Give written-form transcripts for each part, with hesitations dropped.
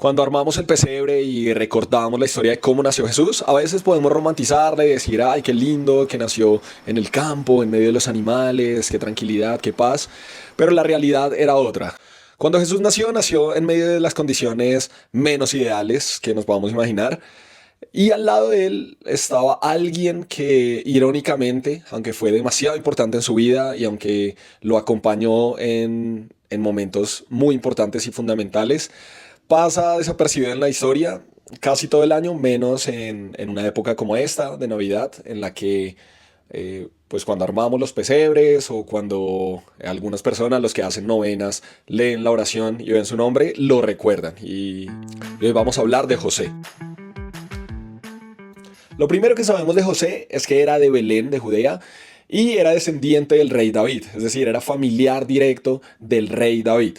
Cuando armamos el pesebre y recordamos la historia de cómo nació Jesús, a veces podemos romantizarla y decir, ay, qué lindo que nació en el campo, en medio de los animales, qué tranquilidad, qué paz, pero la realidad era otra. Cuando Jesús nació, nació en medio de las condiciones menos ideales que nos podamos imaginar, y al lado de él estaba alguien que, irónicamente, aunque fue demasiado importante en su vida y aunque lo acompañó en momentos muy importantes y fundamentales, pasa desapercibido en la historia casi todo el año, menos en una época como esta, de Navidad, en la que, pues cuando armamos los pesebres o cuando algunas personas, los que hacen novenas, leen la oración y ven su nombre, lo recuerdan. Y hoy vamos a hablar de José. Lo primero que sabemos de José es que era de Belén, de Judea, y era descendiente del rey David, es decir, era familiar directo del rey David.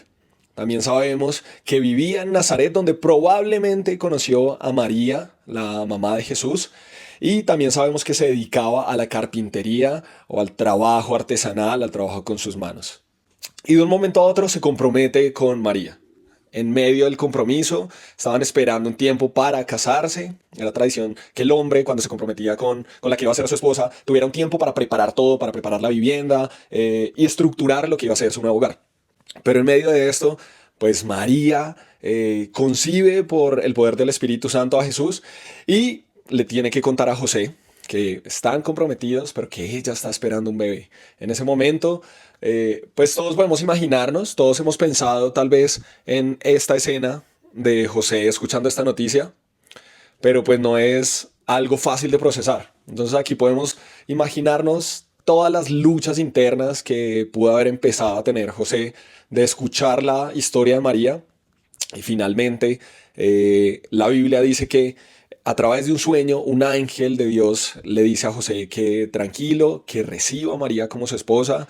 También sabemos que vivía en Nazaret, donde probablemente conoció a María, la mamá de Jesús, y también sabemos que se dedicaba a la carpintería o al trabajo artesanal, al trabajo con sus manos. Y de un momento a otro se compromete con María. En medio del compromiso, estaban esperando un tiempo para casarse. Era tradición que el hombre, cuando se comprometía con la que iba a ser su esposa, tuviera un tiempo para preparar todo, para preparar la vivienda y estructurar lo que iba a ser su nuevo hogar. Pero en medio de esto, pues María concibe por el poder del Espíritu Santo a Jesús y le tiene que contar a José que están comprometidos, pero que ella está esperando un bebé. En ese momento, pues todos podemos imaginarnos, todos hemos pensado tal vez en esta escena de José escuchando esta noticia, pero pues no es algo fácil de procesar. Entonces aquí podemos imaginarnos todas las luchas internas que pudo haber empezado a tener José de escuchar la historia de María. Y finalmente la Biblia dice que a través de un sueño un ángel de Dios le dice a José que tranquilo, que reciba a María como su esposa,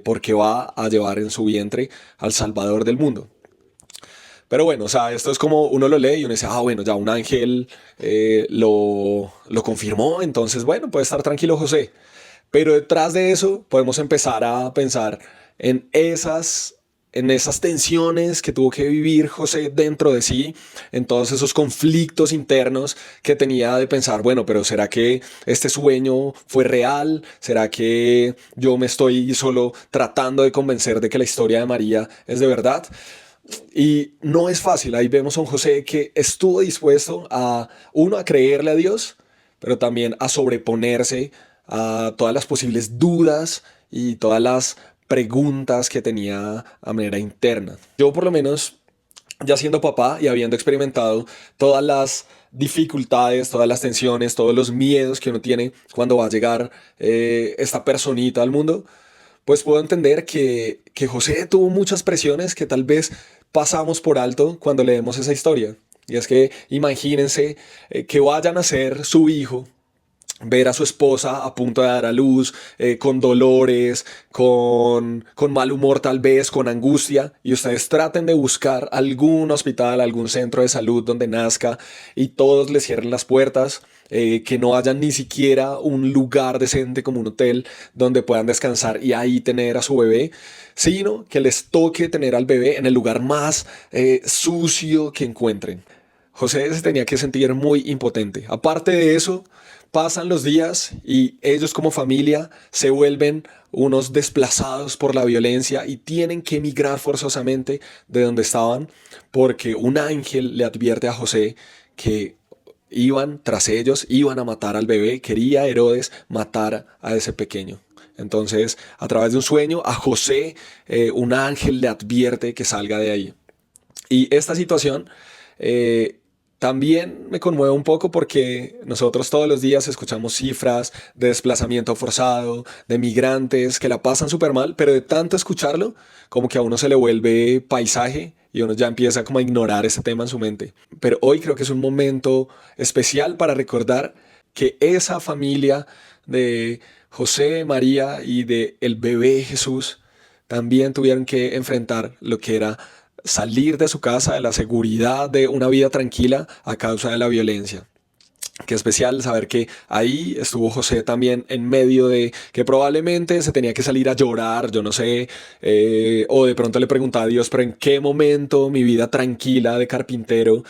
porque va a llevar en su vientre al Salvador del mundo. Pero bueno, o sea, esto es como uno lo lee y uno dice, ah, bueno, ya un ángel lo confirmó, entonces, bueno, puede estar tranquilo José. Pero detrás de eso podemos empezar a pensar en esas tensiones que tuvo que vivir José dentro de sí, en todos esos conflictos internos que tenía de pensar, bueno, pero ¿será que este sueño fue real? ¿Será que yo me estoy solo tratando de convencer de que la historia de María es de verdad? Y no es fácil. Ahí vemos a un José que estuvo dispuesto a, uno, a creerle a Dios, pero también a sobreponerse a todas las posibles dudas y todas las preguntas que tenía a manera interna. Yo por lo menos, ya siendo papá y habiendo experimentado todas las dificultades, todas las tensiones, todos los miedos que uno tiene cuando va a llegar esta personita al mundo, pues puedo entender que José tuvo muchas presiones que tal vez pasamos por alto cuando leemos esa historia. Y es que imagínense que vayan a ser su hijo, ver a su esposa a punto de dar a luz, con dolores, con mal humor tal vez, con angustia, y ustedes traten de buscar algún hospital, algún centro de salud donde nazca y todos le cierren las puertas, que no haya ni siquiera un lugar decente como un hotel donde puedan descansar y ahí tener a su bebé, sino que les toque tener al bebé en el lugar más sucio que encuentren. José se tenía que sentir muy impotente. Aparte de eso, pasan los días y ellos como familia se vuelven unos desplazados por la violencia y tienen que emigrar forzosamente de donde estaban porque un ángel le advierte a José que iban tras ellos, iban a matar al bebé, quería Herodes matar a ese pequeño. Entonces, a través de un sueño, a José un ángel le advierte que salga de ahí. Y esta situación también me conmueve un poco porque nosotros todos los días escuchamos cifras de desplazamiento forzado, de migrantes que la pasan súper mal, pero de tanto escucharlo, como que a uno se le vuelve paisaje y uno ya empieza como a ignorar ese tema en su mente. Pero hoy creo que es un momento especial para recordar que esa familia de José, María y de el bebé Jesús también tuvieron que enfrentar lo que era salir de su casa, de la seguridad de una vida tranquila a causa de la violencia. Qué especial saber que ahí estuvo José también en medio de que probablemente se tenía que salir a llorar, yo no sé, o de pronto le preguntaba a Dios, pero en qué momento mi vida tranquila de carpintero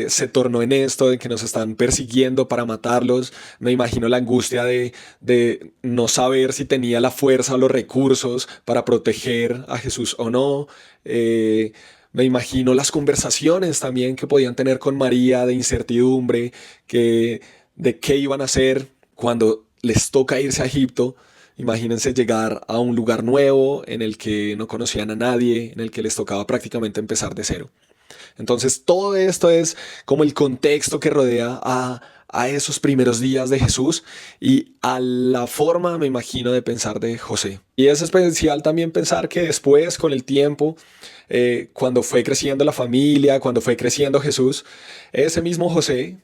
se tornó en esto, de que nos están persiguiendo para matarlos. Me imagino la angustia de no saber si tenía la fuerza o los recursos para proteger a Jesús o no. Me imagino las conversaciones también que podían tener con María de incertidumbre, que, de qué iban a hacer cuando les toca irse a Egipto. Imagínense llegar a un lugar nuevo en el que no conocían a nadie, en el que les tocaba prácticamente empezar de cero. Entonces todo esto es como el contexto que rodea a esos primeros días de Jesús y a la forma, me imagino, de pensar de José. Y es especial también pensar que después, con el tiempo, cuando fue creciendo la familia, cuando fue creciendo Jesús, ese mismo José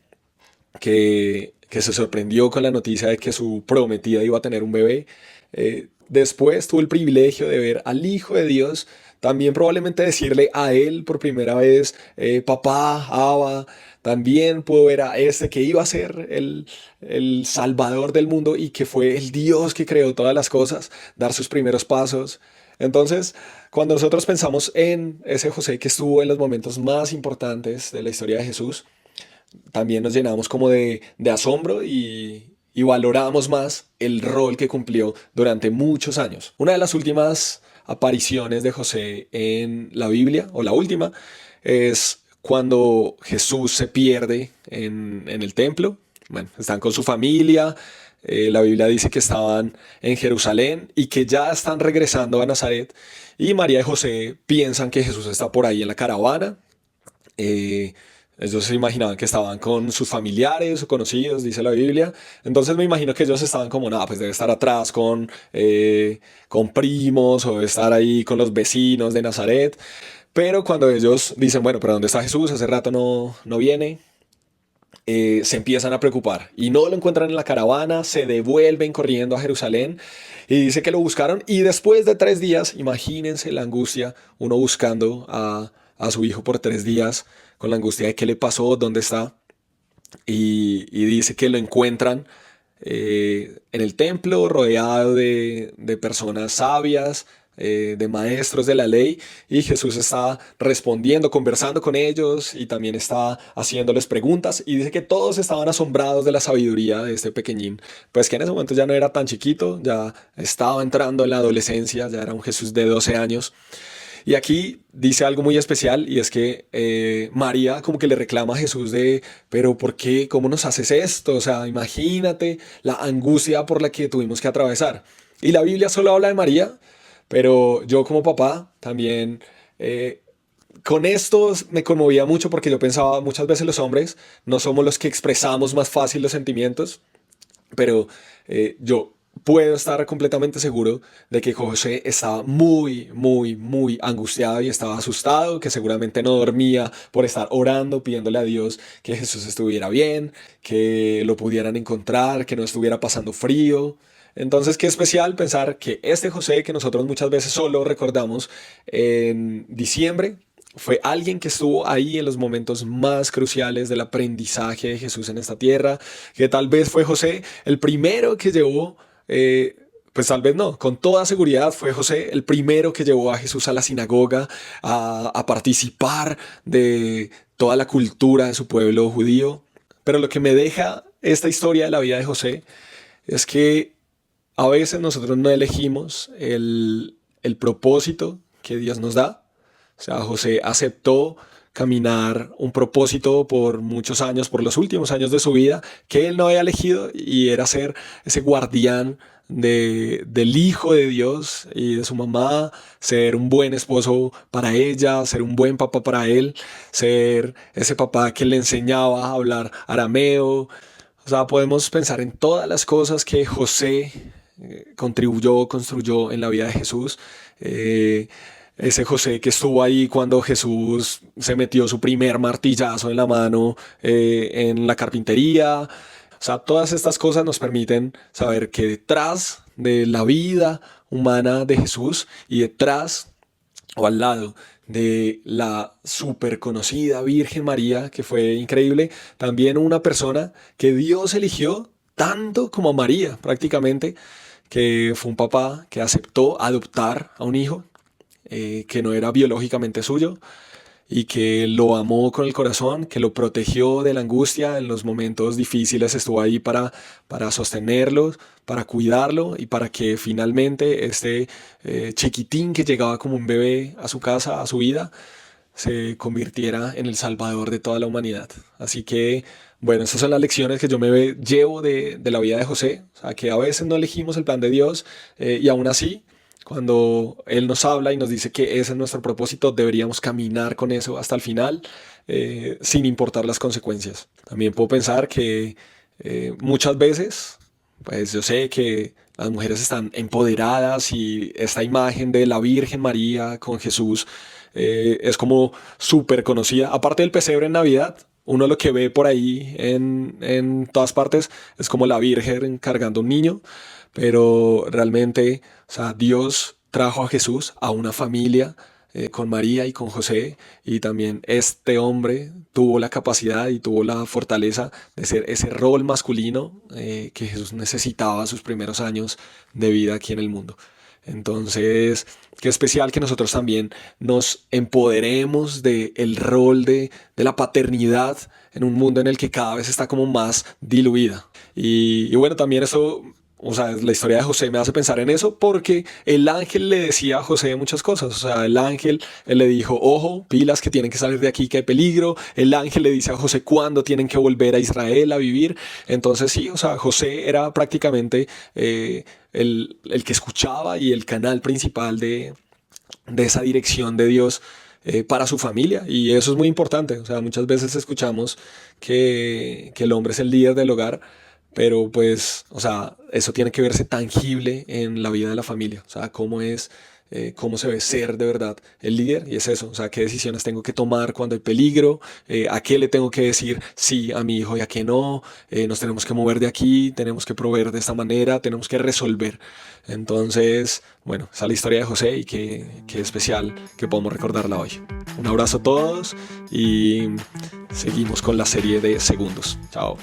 que se sorprendió con la noticia de que su prometida iba a tener un bebé, después tuvo el privilegio de ver al Hijo de Dios, también probablemente decirle a él por primera vez, papá, Abba. También pudo ver a este que iba a ser el Salvador del mundo y que fue el Dios que creó todas las cosas, dar sus primeros pasos. Entonces, cuando nosotros pensamos en ese José que estuvo en los momentos más importantes de la historia de Jesús, también nos llenamos como de asombro y valoramos más el rol que cumplió durante muchos años. Una de las últimas apariciones de José en la Biblia, o la última, es cuando Jesús se pierde en el templo. Bueno, están con su familia. La Biblia dice que estaban en Jerusalén y que ya están regresando a Nazaret. Y María y José piensan que Jesús está por ahí en la caravana. Eh, ellos se imaginaban que estaban con sus familiares o conocidos, dice la Biblia. Entonces me imagino que ellos estaban como, nada, pues debe estar atrás con primos o debe estar ahí con los vecinos de Nazaret. Pero cuando ellos dicen, bueno, pero ¿dónde está Jesús? Hace rato no viene. Se empiezan a preocupar y no lo encuentran en la caravana, se devuelven corriendo a Jerusalén y dice que lo buscaron y después de 3 días, imagínense la angustia, uno buscando a su hijo por 3 días con la angustia de qué le pasó, dónde está y dice que lo encuentran en el templo rodeado de personas sabias, de maestros de la ley, y Jesús está respondiendo, conversando con ellos y también está haciéndoles preguntas y dice que todos estaban asombrados de la sabiduría de este pequeñín, pues que en ese momento ya no era tan chiquito, ya estaba entrando en la adolescencia, ya era un Jesús de 12 años. Y aquí dice algo muy especial y es que María como que le reclama a Jesús de, pero ¿por qué? ¿Cómo nos haces esto? O sea, imagínate la angustia por la que tuvimos que atravesar. Y la Biblia solo habla de María, pero yo como papá también con esto me conmovía mucho porque yo pensaba muchas veces los hombres no somos los que expresamos más fácil los sentimientos, pero yo puedo estar completamente seguro de que José estaba muy, muy, muy angustiado y estaba asustado, que seguramente no dormía por estar orando, pidiéndole a Dios que Jesús estuviera bien, que lo pudieran encontrar, que no estuviera pasando frío. Entonces, qué especial pensar que este José, que nosotros muchas veces solo recordamos en diciembre, fue alguien que estuvo ahí en los momentos más cruciales del aprendizaje de Jesús en esta tierra, que tal vez fue José el primero que llevó, pues tal vez no, con toda seguridad fue José el primero que llevó a Jesús a la sinagoga, a participar de toda la cultura de su pueblo judío. Pero lo que me deja esta historia de la vida de José es que a veces nosotros no elegimos el propósito que Dios nos da. O sea, José aceptó caminar un propósito por muchos años, por los últimos años de su vida, que él no había elegido y era ser ese guardián del Hijo de Dios y de su mamá, ser un buen esposo para ella, ser un buen papá para él, ser ese papá que le enseñaba a hablar arameo. O sea, podemos pensar en todas las cosas que José contribuyó, construyó en la vida de Jesús. Ese José que estuvo ahí cuando Jesús se metió su primer martillazo en la mano en la carpintería. O sea, todas estas cosas nos permiten saber que detrás de la vida humana de Jesús y detrás o al lado de la súper conocida Virgen María, que fue increíble. También una persona que Dios eligió tanto como a María, prácticamente, que fue un papá que aceptó adoptar a un hijo que no era biológicamente suyo y que lo amó con el corazón, que lo protegió de la angustia en los momentos difíciles, estuvo ahí para sostenerlo, para cuidarlo y para que finalmente este chiquitín que llegaba como un bebé a su casa, a su vida, se convirtiera en el salvador de toda la humanidad. Así que, bueno, esas son las lecciones que yo llevo de la vida de José. O sea, que a veces no elegimos el plan de Dios y aún así, cuando Él nos habla y nos dice que ese es nuestro propósito, deberíamos caminar con eso hasta el final, sin importar las consecuencias. También puedo pensar que muchas veces, pues yo sé que las mujeres están empoderadas y esta imagen de la Virgen María con Jesús es como súper conocida. Aparte del pesebre en Navidad, uno lo que ve por ahí en todas partes es como la Virgen cargando un niño, pero realmente, o sea, Dios trajo a Jesús a una familia con María y con José, y también este hombre tuvo la capacidad y tuvo la fortaleza de ser ese rol masculino que Jesús necesitaba sus primeros años de vida aquí en el mundo. Entonces, qué especial que nosotros también nos empoderemos del rol de la paternidad en un mundo en el que cada vez está como más diluida. Y bueno, también eso, o sea, la historia de José me hace pensar en eso porque el ángel le decía a José muchas cosas. O sea, el ángel él le dijo, ojo, pilas que tienen que salir de aquí, que hay peligro. El ángel le dice a José cuándo tienen que volver a Israel a vivir. Entonces sí, o sea, José era prácticamente el que escuchaba y el canal principal de esa dirección de Dios para su familia. Y eso es muy importante. O sea, muchas veces escuchamos que el hombre es el líder del hogar, pero pues, o sea, eso tiene que verse tangible en la vida de la familia. O sea, cómo se ve ser de verdad el líder. Y es eso, o sea, qué decisiones tengo que tomar cuando hay peligro, a qué le tengo que decir sí a mi hijo y a qué no. Nos tenemos que mover de aquí, tenemos que proveer de esta manera, tenemos que resolver. Entonces, bueno, esa es la historia de José y qué especial que podamos recordarla hoy. Un abrazo a todos y seguimos con la serie de segundos. Chao.